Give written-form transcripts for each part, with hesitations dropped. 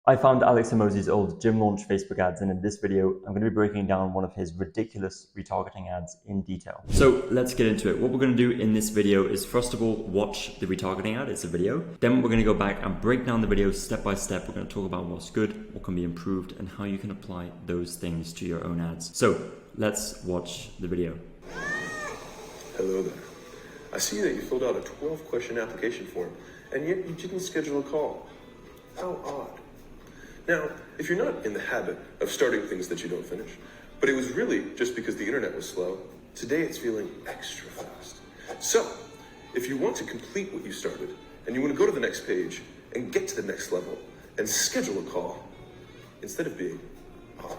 I found Alex Hormozi's old gym launch Facebook ads, and in this video, I'm going to be breaking down one of his ridiculous retargeting ads in detail. So let's get into it. What we're going to do in this video is, first of all, watch the retargeting ad. It's a video. Then we're going to go back and break down the video step by step. We're going to talk about what's good, what can be improved, and how you can apply those things to your own ads. So let's watch the video. Hello there. I see that you filled out a 12-question application form, and yet you didn't schedule a call. How odd. Now, if you're not in the habit of starting things that you don't finish, but it was really just because the internet was slow, today it's feeling extra fast. So, if you want to complete what you started, and you want to go to the next page, and get to the next level, and schedule a call, instead of being odd,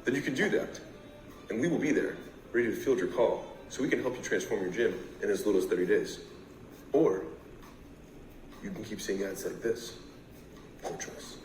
then you can do that, and we will be there, ready to field your call, so we can help you transform your gym in as little as 30 days. Or, you can keep seeing ads like this. No choice.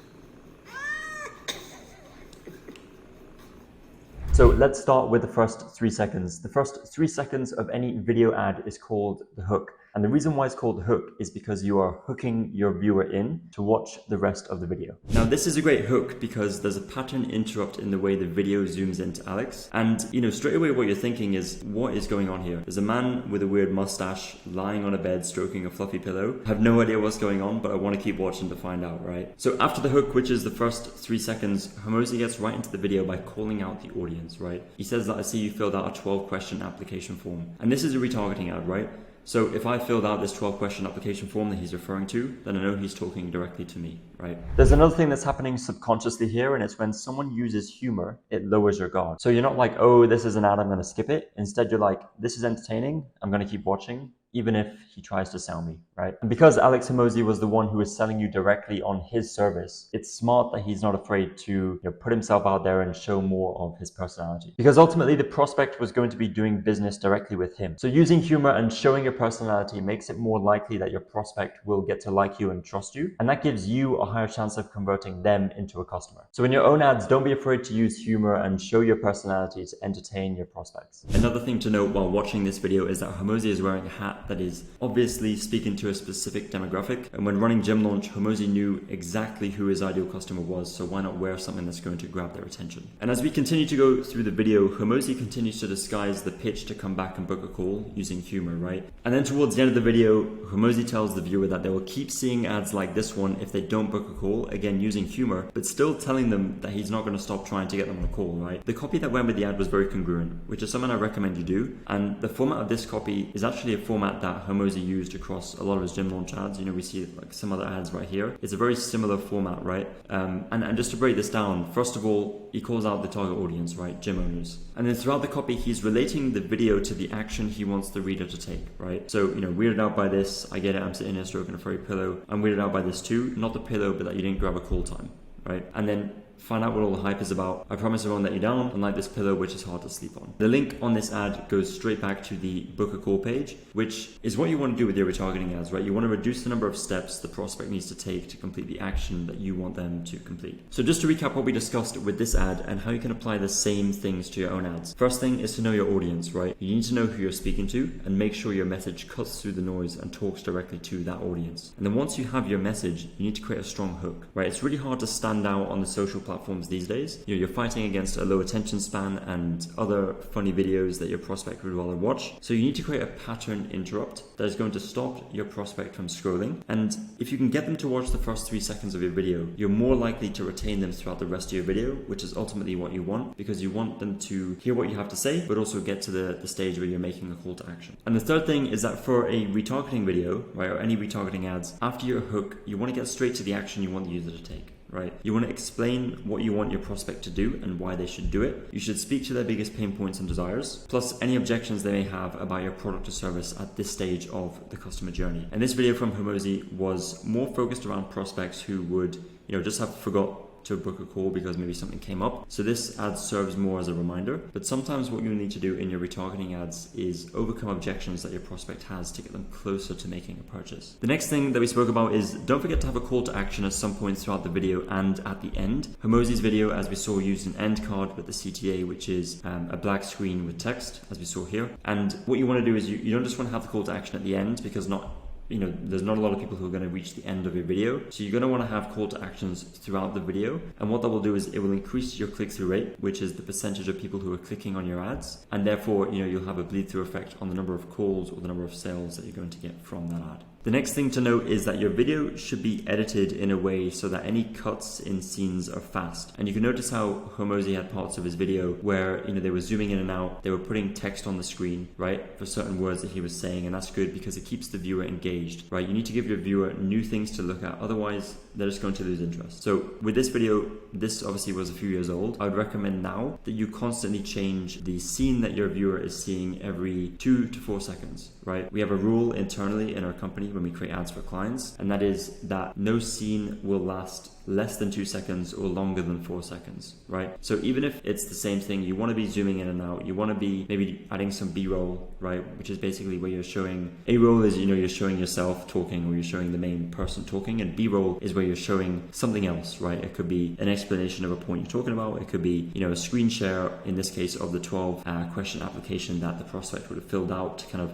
So let's start with the first 3 seconds. The first 3 seconds of any video ad is called the hook. And the reason why it's called the hook is because you are hooking your viewer in to watch the rest of the video. Now, this is a great hook because there's a pattern interrupt in the way the video zooms into Alex. And, straight away what you're thinking is, what is going on here? There's a man with a weird mustache lying on a bed stroking a fluffy pillow. I have no idea what's going on, but I want to keep watching to find out, right? So after the hook, which is the first 3 seconds, Hormozi gets right into the video by calling out the audience, right? He says that I see you filled out a 12-question application form. And this is a retargeting ad, right? So if I filled out this 12-question application form that he's referring to, then I know he's talking directly to me, right? There's another thing that's happening subconsciously here, and it's when someone uses humor, it lowers your guard. So you're not like, oh, this is an ad, I'm going to skip it. Instead, you're like, this is entertaining, I'm going to keep watching, even if he tries to sell me, right? And because Alex Hormozi was the one who was selling you directly on his service, it's smart that he's not afraid to put himself out there and show more of his personality. Because ultimately the prospect was going to be doing business directly with him. So using humor and showing your personality makes it more likely that your prospect will get to like you and trust you. And that gives you a higher chance of converting them into a customer. So in your own ads, don't be afraid to use humor and show your personality to entertain your prospects. Another thing to note while watching this video is that Hormozi is wearing a hat that is obviously speaking to a specific demographic. And when running Gym Launch, Hormozi knew exactly who his ideal customer was, so why not wear something that's going to grab their attention? And as we continue to go through the video, Hormozi continues to disguise the pitch to come back and book a call using humor, right? And then towards the end of the video, Hormozi tells the viewer that they will keep seeing ads like this one if they don't book a call, again using humor, but still telling them that he's not going to stop trying to get them on a call, right? The copy that went with the ad was very congruent, which is something I recommend you do. And the format of this copy is actually a format that Hormozi used across a lot of his gym launch ads. We see like some other ads right here. It's a very similar format, right? And just to break this down, first of all, he calls out the target audience, right? Gym owners. And then throughout the copy, he's relating the video to the action he wants the reader to take, right? So, weirded out by this, I get it, I'm sitting here stroking a furry pillow. I'm weirded out by this too, not the pillow, but that you didn't grab a call time, right? And then find out what all the hype is about. I promise I won't let you down, unlike this pillow, which is hard to sleep on. The link on this ad goes straight back to the book a call page, which is what you want to do with your retargeting ads, right? You want to reduce the number of steps the prospect needs to take to complete the action that you want them to complete. So just to recap what we discussed with this ad and how you can apply the same things to your own ads. First thing is to know your audience, right? You need to know who you're speaking to and make sure your message cuts through the noise and talks directly to that audience. And then once you have your message, you need to create a strong hook, right? It's really hard to stand out on the social platforms these days. You're fighting against a low attention span and other funny videos that your prospect would rather watch. So you need to create a pattern interrupt that is going to stop your prospect from scrolling. And if you can get them to watch the first 3 seconds of your video, you're more likely to retain them throughout the rest of your video, which is ultimately what you want, because you want them to hear what you have to say, but also get to the stage where you're making a call to action. And the third thing is that for a retargeting video, right, or any retargeting ads, after your hook, you want to get straight to the action you want the user to take. Right? You want to explain what you want your prospect to do and why they should do it. You should speak to their biggest pain points and desires, plus any objections they may have about your product or service at this stage of the customer journey. And this video from Hormozi was more focused around prospects who would, just have forgot to book a call because maybe something came up. So this ad serves more as a reminder, but sometimes what you need to do in your retargeting ads is overcome objections that your prospect has to get them closer to making a purchase. The next thing that we spoke about is don't forget to have a call to action at some point throughout the video and at the end. Hormozi's video, as we saw, used an end card with the CTA, which is a black screen with text, as we saw here. And what you want to do is you don't just want to have the call to action at the end, because not there's not a lot of people who are going to reach the end of your video. So you're going to want to have call to actions throughout the video. And what that will do is it will increase your click-through rate, which is the percentage of people who are clicking on your ads. And therefore, you'll have a bleed-through effect on the number of calls or the number of sales that you're going to get from that ad. The next thing to note is that your video should be edited in a way so that any cuts in scenes are fast. And you can notice how Hormozi had parts of his video where, they were zooming in and out, they were putting text on the screen, right, for certain words that he was saying, and that's good because it keeps the viewer engaged, right? You need to give your viewer new things to look at, otherwise they're just going to lose interest. So with this video, this obviously was a few years old. I would recommend now that you constantly change the scene that your viewer is seeing every 2 to 4 seconds, right? We have a rule internally in our company when we create ads for clients, and that is that no scene will last less than 2 seconds or longer than 4 seconds, right? So even if it's the same thing, you want to be zooming in and out, you want to be maybe adding some B-roll, right? Which is basically where you're showing, A-roll is, you're showing yourself talking or you're showing the main person talking, and B-roll is where you're showing something else, right? It could be an explanation of a point you're talking about. It could be, a screen share, in this case, of the 12 question application that the prospect would have filled out to kind of,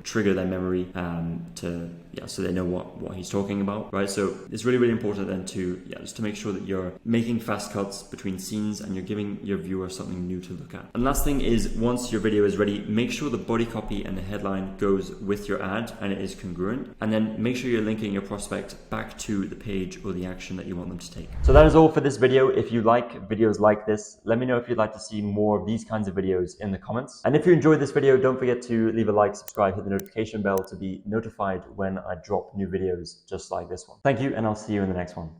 trigger their memory so they know what he's talking about, right? So it's really, really important then just to make sure that you're making fast cuts between scenes and you're giving your viewer something new to look at. And last thing is, once your video is ready, make sure the body copy and the headline goes with your ad and it is congruent. And then make sure you're linking your prospect back to the page or the action that you want them to take. So that is all for this video. If you like videos like this, let me know if you'd like to see more of these kinds of videos in the comments. And if you enjoyed this video, don't forget to leave a like, subscribe, hit the notification bell to be notified when I drop new videos just like this one. Thank you, and I'll see you in the next one.